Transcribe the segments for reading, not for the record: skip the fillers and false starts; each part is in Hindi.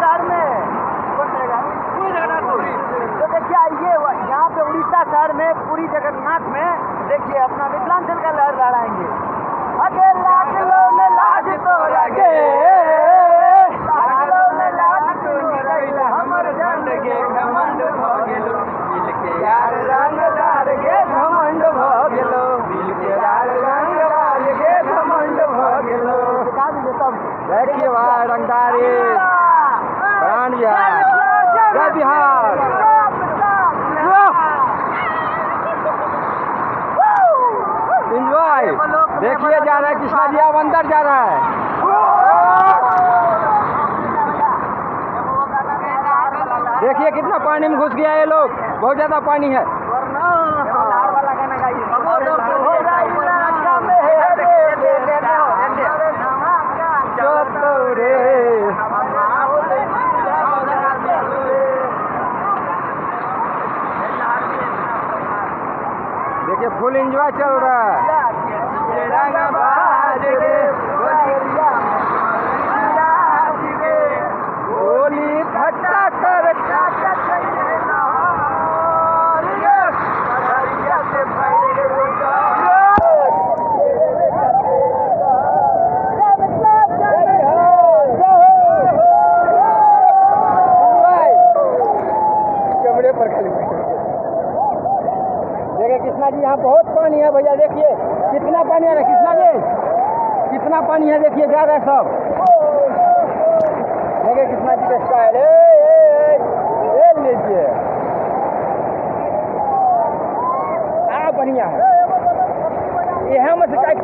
शहर में पूरी जगन्नाथ। तो देखिए आइए यहाँ पे उड़ीसा शहर में पूरी जगन्नाथ में देखिए अपना मिथिलांचल का लहर लहराएंगे। अगे लाज लो ने लाज तो लगे, लाज लो ने लाज तो लगे, हमर झंड के घमंड भ गेलो, दिल के यार रंगदार के घमंड भ गेलो, दिल के यार रंगदार के घमंड भ गेलो। देखिए भाई रंगदारी प्राण बिहार, जय बिहार। एंजॉय देखिए जा रहा है कृष्णा जी, अब अंदर जा रहा है। देखिए कितना पानी में घुस गया ये लोग, बहुत ज्यादा पानी है। देखिए फुल एंजॉय चल रहा है। गोली फटा कर चमड़े पर खाली। देखिए कृष्णा जी यहाँ बहुत पानी है भैया, देखिए कितना पानी है कृष्णा जी, कितना पानी है देखिए जा रहा है सब। देखिए कृष्णा जी का स्टाइल ले लीजिए, बढ़िया है। यहाँ में से काट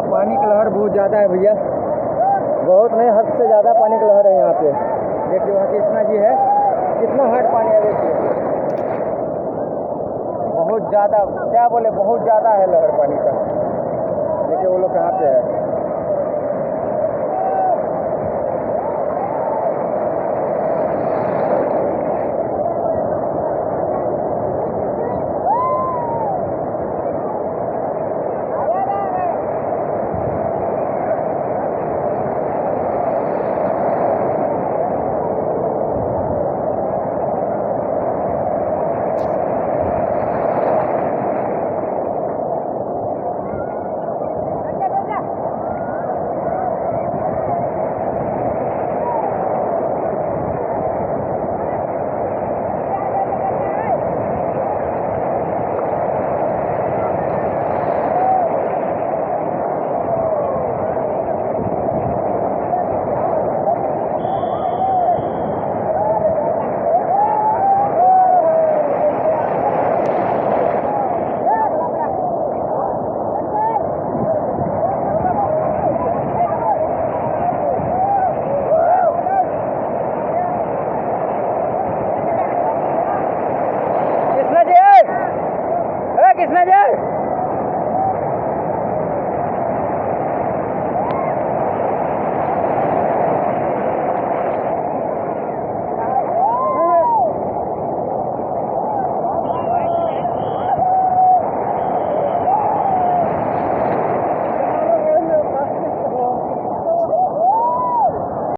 पानी का लहर बहुत ज़्यादा है भैया, बहुत नहीं हद से ज़्यादा पानी का लहर है यहाँ पे। देखिए वहाँ कृष्णा जी है, कितना हार्ड पानी है देखिए, बहुत ज़्यादा, क्या बोले बहुत ज़्यादा है लहर पानी का। देखिए वो लोग कहाँ पे है। कृष्णा जी